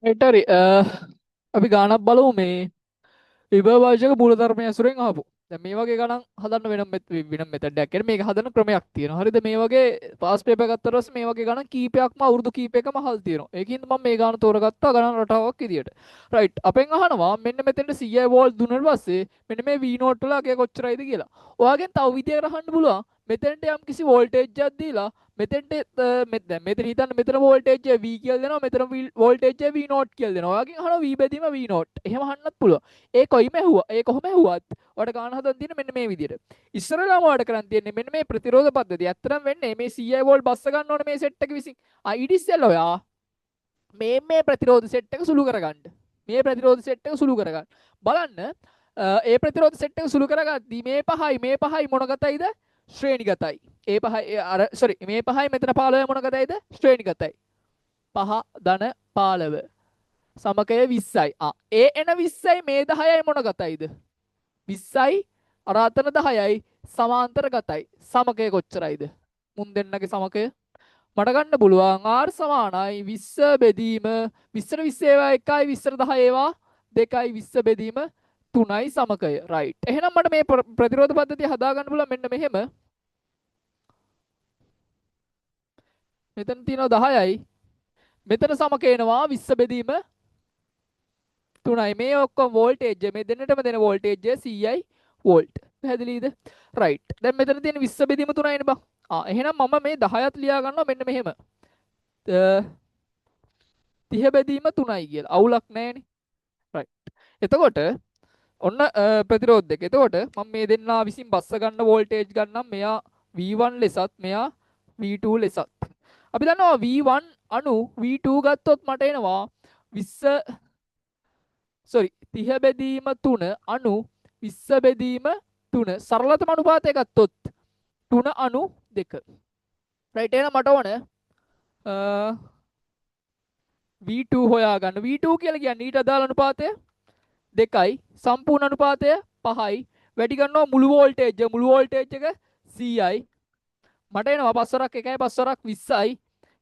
හරි අපි ගානක් බලමු මේ විභවවාචක මූලධර්මය ඇසුරෙන් ආපු. දැන් මේ වගේ ගණන් හදන්න වෙනම මෙතඩයක්. කියන්නේ මේක හදන ක්‍රමයක් තියෙනවා. හරිද? මේ වගේ පාස් පේපර් ගත්තට පස්සේ මේ වගේ ගණන් කීපයක්ම අවුරුදු කීපයකම අහල් තියෙනවා. ඒකින්ද මම මේ ගාන තෝරගත්තා ගණන් රටාවක් විදියට. රයිට්. අපෙන් අහනවා මෙන්න මෙතෙන්ට CI වෝල්ට් දුන්නාට පස්සේ මෙන්න මේ V නෝට් වල අගය කොච්චරයිද කියලා. ඔයාගෙන් තව විදියකට අහන්න පුළුවන්. මෙතෙන්ට යම් කිසි වෝල්ටේජ් එකක් දීලා මෙතෙන්ට දැන් මෙතන හිතන්න මෙතන වෝල්ටේජ් එක V කියලා දෙනවා මෙතන වෝල්ටේජ් එක V නෝට් කියලා දෙනවා. ඔයාගෙන් අහනවා V බෙදීම V නෝට්. එහෙම අහන්නත් පුළුවන්. ඒ කොයිම ඇහුවා. ඒ කොහොම ඇහුවත් ඔයාලට ගාන හදන්න තියෙන්නේ මෙන්න මේ විදිහට. ඉස්සරලාම ඔයාලට කරන් තියෙන්නේ මෙන්න මේ ප්‍රතිරෝධ පද්ධතිය. ඇත්තටම වෙන්නේ මේ CI වෝල්ට් බස්ස ගන්න ඕනේ මේ සෙට් එක විසින්. ඊට ඉස්සෙල්ලා ඔයා මේ ප්‍රතිරෝධ සෙට් එක සුළු කරගන්න. මේ ප්‍රතිරෝධ සෙට් එක සුළු කරගන්න. බලන්න ඒ ප්‍රතිරෝධ සෙට් එක සුළු කරගද්දී මේ පහයි මොන ගතයිද? ශ්‍රේණිගතයි. ඒ පහයි අර සෝරි මේ පහයි මෙතන 15 මොන ගතයිද? ශ්‍රේණිගතයි. 5 ධන 15 සමකය 20යි. ඒ එන 20යි මේ 10යි මොන ගතයිද? 20යි අර අතන 10යි සමාන්තර ගතයි. සමකය කොච්චරයිද? මුන් දෙන්නගේ සමකය මට ගන්න පුළුවන් R සමානයි 20 බෙදීම 20ට 20 ඒවා 1යි 20ට 10 ඒවා 2යි 20 බෙදීම 3යි සමකය. රයිට්. එහෙනම් මට මේ ප්‍රතිරෝධ පද්ධතිය හදා ගන්න පුළුවන් මෙන්න මෙහෙම. මෙතන තියෙනවා 10යි. මෙතන සමකේනවා 20 බෙදීම 3යි. මේ ඔක්කොම වෝල්ටේජ් මේ දෙන්නටම දෙන වෝල්ටේජ් 100යි වෝල්ට්. පැහැදිලිද? රයිට්. දැන් මෙතන තියෙන 20 බෙදීම 3යිනේ බං. එහෙනම් මම මේ 10ත් ලියා ගන්නවා මෙන්න මෙහෙම. 30 බෙදීම 3යි කියලා. අවුලක් නැහැනේ. රයිට්. එතකොට ඔන්න ප්‍රතිරෝධ දෙක. එතකොට මම මේ දෙන්නා විසින් බස්ස ගන්න වෝල්ටේජ් ගන්නම් මෙයා V1 ලෙසත් මෙයා V2 ලෙසත්. අපි දන්නවා V1 අනු V2 ගත්තොත් මට එනවා 20 30 බෙදීම 3 අනු 20 බෙදීම 3 සරලතම අනුපාතය ගත්තොත් 3 අනු 2. රයිට්. එහෙනම් මට ඕන V2 හොයාගන්න. V2 කියලා කියන්නේ ඊට අදාළ අනුපාතය 2යි සම්පූර්ණ අනුපාතය 5යි වැඩි කරනවා මුළු වෝල්ටේජ් එක 100යි මට එනවා පස්වරක් 1යි පස්වරක් 20යි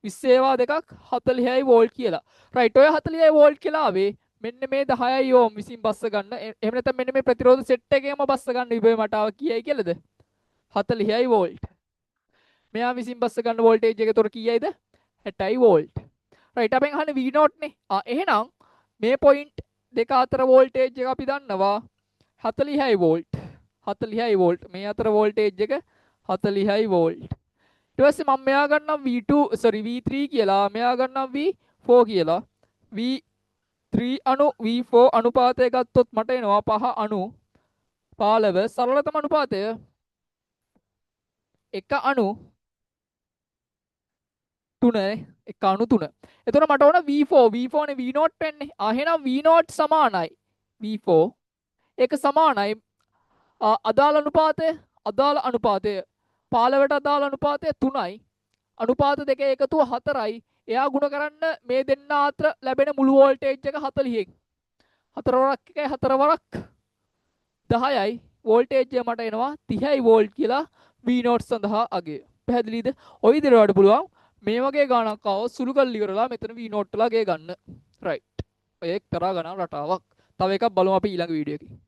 20 ඒවා දෙකක් 40යි වෝල්ට් කියලා. රයිට්. ඔය 40යි වෝල්ට් කියලා ආවේ මෙන්න මේ 10යි ඕම් විසින් බස්ස ගන්න. එහෙම නැත්නම් මෙන්න මේ ප්‍රතිරෝධ සෙට් එකේම බස්ස ගන්න විභවය මට ආව කීයයි කියලාද? 40යි වෝල්ට්. මෙයා විසින් බස්ස ගන්න වෝල්ටේජ් එක තොර කීයයිද? 60යි වෝල්ට්. රයිට්. අපෙන් අහන්නේ V නෝට් නේ. එහෙනම් මේ පොයින්ට් දෙක අතර වෝල්ටේජ් එක අපි දන්නවා 40යි වෝල්ට්. 40යි වෝල්ට්. මේ අතර වෝල්ටේජ් එක 40යි වෝල්ට්. ඊට පස්සේ මම මෙයා ගන්නම් V3 කියලා. මෙයා ගන්නම් V4 කියලා. V3 අනු V4 අනුපාතය ගත්තොත් මට එනවා 5 අනු 15 සරලතම අනුපාතය 1 අනු 3 1 අනු 3. එතකොට මට ඕන V4 නේ V නෝට් වෙන්නේ. එහෙනම් V නෝට් සමානයි V4 ඒක සමානයි අදාළ අනුපාතය 15ට අදාළ අනුපාතය 3යි. අනුපාත දෙක එකතුව 4යි. එයා ගුණ කරන්න මේ දෙන්න අතර ලැබෙන මුළු වෝල්ටේජ් එක 40න්. 4 වරක් 1යි 4 වරක් 10යි. වෝල්ටේජ් එක මට එනවා 30යි වෝල්ට් කියලා V නෝට් සඳහා අගය. පැහැදිලිද? ඔය විදිහට වඩ පුළුවන් මේ වගේ ගාණක් ආවොත් සුළු කරලා ඉවරලා මෙතන V නෝට් වල අගය ගන්න. රයිට්. ඔය එක්තරා ගණන් රටාවක්. තව එකක් බලමු අපි ඊළඟ වීඩියෝ එකේ.